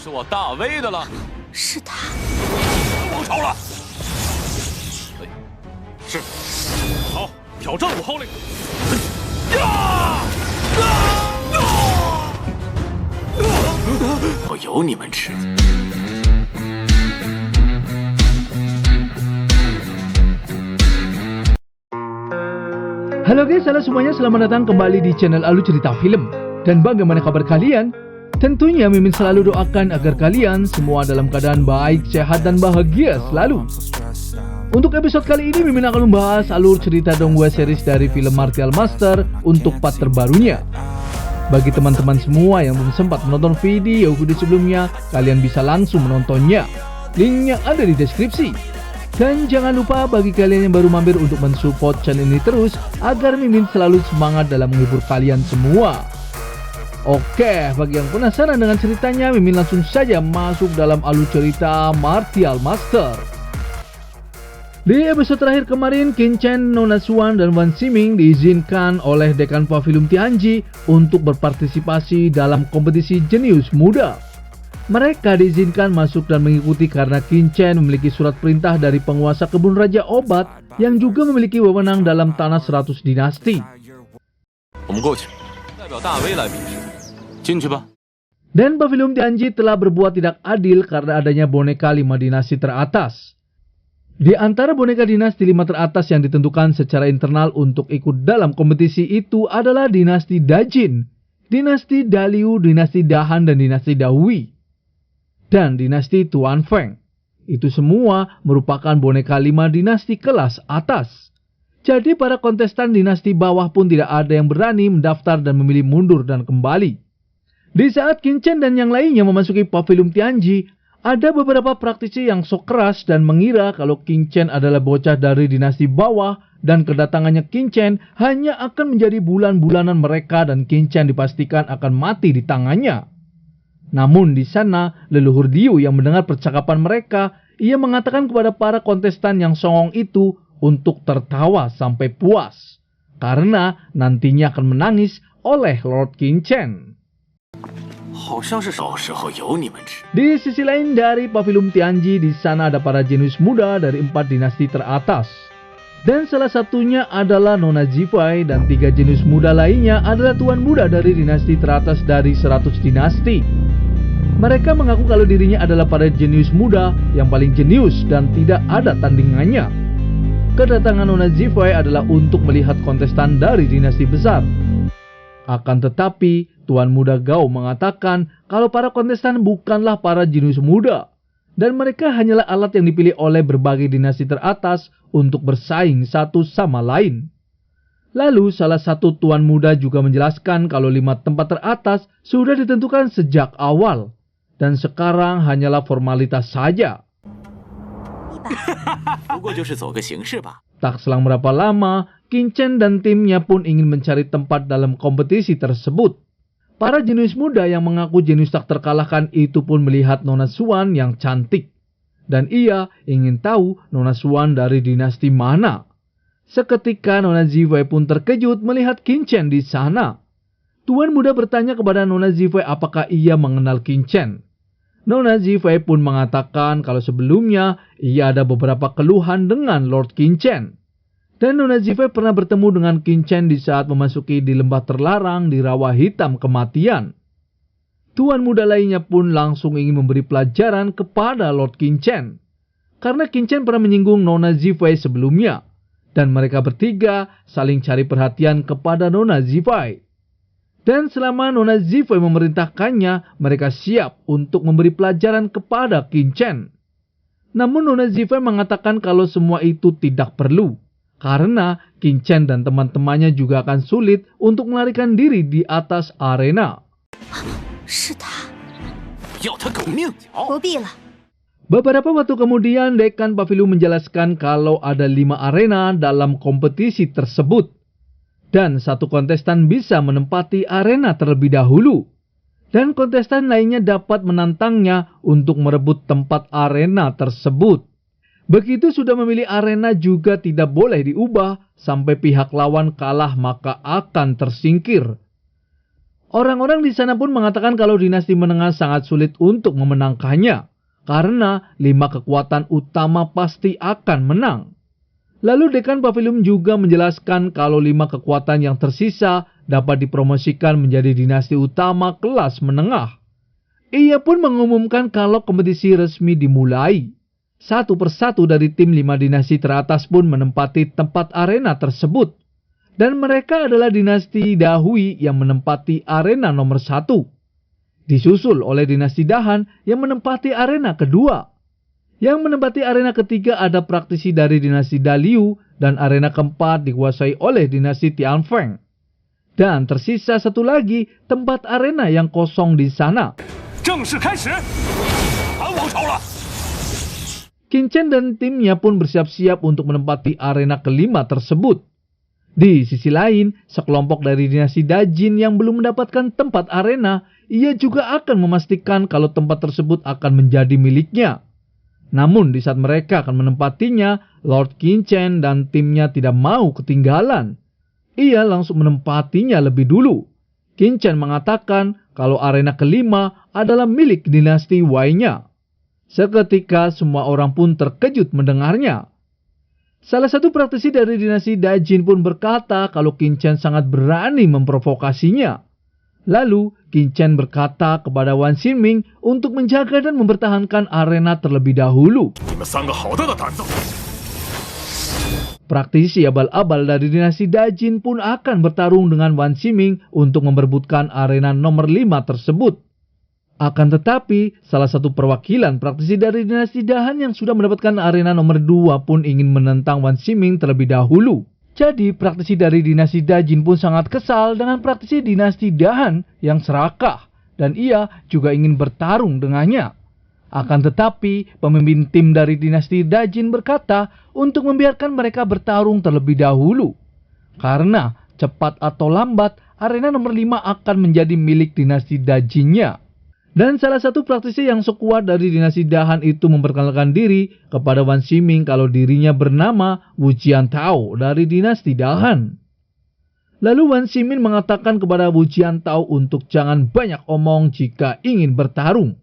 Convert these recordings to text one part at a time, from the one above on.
是我大威的了。是他，王朝了。是。好，挑战5号令。我有你们吃。Halo guys, halo semuanya, selamat datang kembali di channel Alu Cerita Film. Dan bagaimana kabar kalian? Tentunya Mimin selalu doakan agar kalian semua dalam keadaan baik, sehat, dan bahagia selalu. Untuk episode kali ini Mimin akan membahas alur cerita Donghua series dari film Martial Master untuk part terbarunya. Bagi teman-teman semua yang belum sempat menonton video sebelumnya, kalian bisa langsung menontonnya. Linknya ada di deskripsi. Dan jangan lupa bagi kalian yang baru mampir untuk mensupport channel ini terus agar Mimin selalu semangat dalam menghibur kalian semua. Oke, bagi yang penasaran dengan ceritanya, Mimin langsung saja masuk dalam alur cerita Martial Master. Di episode terakhir kemarin, Qin Chen, Nona Xuan, dan Wan Ximing diizinkan oleh Dekan Pavilion Tianji untuk berpartisipasi dalam kompetisi jenius muda. Mereka diizinkan masuk dan mengikuti karena Qin Chen memiliki surat perintah dari penguasa kebun Raja Obat yang juga memiliki wewenang dalam tanah 100 dinasti. Dan Pavilion Tianji telah berbuat tidak adil karena adanya boneka 5 dinasti teratas. Di antara boneka dinasti 5 teratas yang ditentukan secara internal untuk ikut dalam kompetisi itu adalah dinasti Dajin, dinasti Daliu, dinasti Dahan, dan dinasti Dahui. Dan dinasti Tuan Feng. Itu semua merupakan boneka 5 dinasti kelas atas. Jadi para kontestan dinasti bawah pun tidak ada yang berani mendaftar dan memilih mundur dan kembali. Di saat Qin Chen dan yang lainnya memasuki Pavilion Tianji, ada beberapa praktisi yang sok keras dan mengira kalau Qin Chen adalah bocah dari dinasti bawah dan kedatangannya Qin Chen hanya akan menjadi bulan-bulanan mereka dan Qin Chen dipastikan akan mati di tangannya. Namun di sana, leluhur Diu yang mendengar percakapan mereka, ia mengatakan kepada para kontestan yang songong itu untuk tertawa sampai puas. Karena nantinya akan menangis oleh Lord Qin Chen. Di sisi lain dari Pavilion Tianji, di sana ada para jenius muda dari 4 dinasti teratas. Dan salah satunya adalah Nona Zifai dan 3 jenius muda lainnya adalah tuan muda dari dinasti teratas dari 100 dinasti. Mereka mengaku kalau dirinya adalah para jenius muda yang paling jenius dan tidak ada tandingannya. Kedatangan Nona Zifai adalah untuk melihat kontestan dari dinasti besar. Akan tetapi, Tuan Muda Gao mengatakan kalau para kontestan bukanlah para jenius muda. Dan mereka hanyalah alat yang dipilih oleh berbagai dinasti teratas untuk bersaing satu sama lain. Lalu salah satu tuan muda juga menjelaskan kalau 5 tempat teratas sudah ditentukan sejak awal. Dan sekarang hanyalah formalitas saja. Tak selang berapa lama, Qin Chen dan timnya pun ingin mencari tempat dalam kompetisi tersebut. Para jenius muda yang mengaku jenius tak terkalahkan itu pun melihat Nona Xuan yang cantik. Dan ia ingin tahu Nona Xuan dari dinasti mana. Seketika Nona Zifai pun terkejut melihat Qin Chen di sana. Tuan muda bertanya kepada Nona Zifai apakah ia mengenal Qin Chen. Nona Zifai pun mengatakan kalau sebelumnya ia ada beberapa keluhan dengan Lord Qin Chen. Dan Nona Zifai pernah bertemu dengan Qin Chen di saat memasuki di lembah terlarang di rawa hitam kematian. Tuan muda lainnya pun langsung ingin memberi pelajaran kepada Lord Qin Chen. Karena Qin Chen pernah menyinggung Nona Zifai sebelumnya. Dan mereka bertiga saling cari perhatian kepada Nona Zifai. Dan selama Nona Zifai memerintahkannya, mereka siap untuk memberi pelajaran kepada Qin Chen. Namun Nona Zifai mengatakan kalau semua itu tidak perlu. Karena Qin Chen dan teman-temannya juga akan sulit untuk melarikan diri di atas arena. Beberapa waktu kemudian, Dekan Pavilion menjelaskan kalau ada 5 arena dalam kompetisi tersebut. Dan satu kontestan bisa menempati arena terlebih dahulu. Dan kontestan lainnya dapat menantangnya untuk merebut tempat arena tersebut. Begitu sudah memilih arena juga tidak boleh diubah sampai pihak lawan kalah maka akan tersingkir. Orang-orang di sana pun mengatakan kalau dinasti menengah sangat sulit untuk memenangkannya, karena 5 kekuatan utama pasti akan menang. Lalu Dekan Pavilion juga menjelaskan kalau 5 kekuatan yang tersisa dapat dipromosikan menjadi dinasti utama kelas menengah. Ia pun mengumumkan kalau kompetisi resmi dimulai. Satu persatu dari tim 5 dinasti teratas pun menempati tempat arena tersebut. Dan mereka adalah dinasti Dahui yang menempati arena nomor 1. Disusul oleh dinasti Dahan yang menempati arena kedua. Yang menempati arena ketiga ada praktisi dari dinasti Daliu dan arena keempat dikuasai oleh dinasti Tianfeng. Dan tersisa satu lagi tempat arena yang kosong di sana. Qin Chen dan timnya pun bersiap-siap untuk menempati arena kelima tersebut. Di sisi lain, sekelompok dari dinasti Dajin yang belum mendapatkan tempat arena, ia juga akan memastikan kalau tempat tersebut akan menjadi miliknya. Namun di saat mereka akan menempatinya, Lord Qin Chen dan timnya tidak mau ketinggalan. Ia langsung menempatinya lebih dulu. Qin Chen mengatakan kalau arena kelima adalah milik dinasti Wei-nya. Seketika semua orang pun terkejut mendengarnya. Salah satu praktisi dari dinasti Dajin pun berkata kalau Qin Chen sangat berani memprovokasinya. Lalu Qin Chen berkata kepada Wan Xinming untuk menjaga dan mempertahankan arena terlebih dahulu. Praktisi abal-abal dari dinasti Dajin pun akan bertarung dengan Wan Xinming untuk memperebutkan arena nomor 5 tersebut. Akan tetapi, salah satu perwakilan praktisi dari dinasti Dahan yang sudah mendapatkan arena nomor 2 pun ingin menentang Wan Xinming terlebih dahulu. Jadi, praktisi dari dinasti Dajin pun sangat kesal dengan praktisi dinasti Dahan yang serakah. Dan ia juga ingin bertarung dengannya. Akan tetapi, pemimpin tim dari dinasti Dajin berkata untuk membiarkan mereka bertarung terlebih dahulu. Karena, cepat atau lambat, arena nomor 5 akan menjadi milik dinasti Dajinnya. Dan salah satu praktisi yang sekuat dari dinasti Dahan itu memperkenalkan diri kepada Wan Xinming kalau dirinya bernama Wu Jiantao dari dinasti Dahan. Lalu Wan Xinming mengatakan kepada Wu Jiantao untuk jangan banyak omong jika ingin bertarung.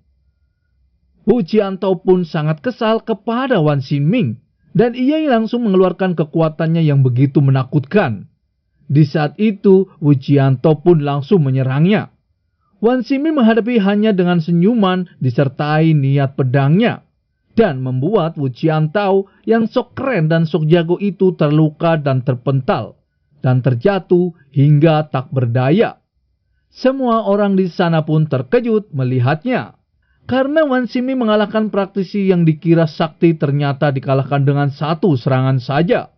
Wu Jiantao pun sangat kesal kepada Wan Xinming dan ia langsung mengeluarkan kekuatannya yang begitu menakutkan. Di saat itu Wu Jiantao pun langsung menyerangnya. Wan Xinming menghadapi hanya dengan senyuman disertai niat pedangnya dan membuat Wu Jiantao yang sok keren dan sok jago itu terluka dan terpental dan terjatuh hingga tak berdaya. Semua orang di sana pun terkejut melihatnya karena Wan Xinming mengalahkan praktisi yang dikira sakti ternyata dikalahkan dengan satu serangan saja.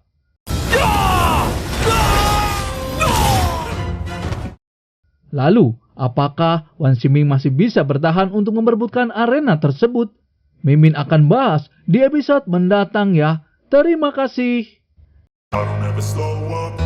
Lalu, apakah Wan Xinming masih bisa bertahan untuk memperebutkan arena tersebut? Mimin akan bahas di episode mendatang ya. Terima kasih. I don't ever slow up,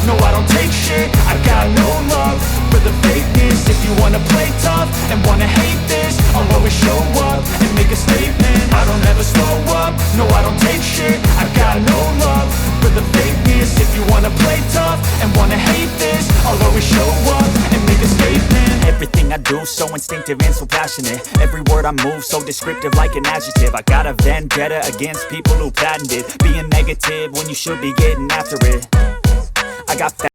no I don't take shit. I got no love for the fakeness. If you wanna play tough and wanna hate this, I'll always show up and make a statement. I don't ever slow up, no I don't take shit. I got no love for the fakeness. If you wanna play tough and wanna hate this, I'll always show up and make a statement. Everything I do so instinctive and so passionate. Every word I move so descriptive like an adjective. I got a vendetta against people who patented being negative when you should be getting after it. I got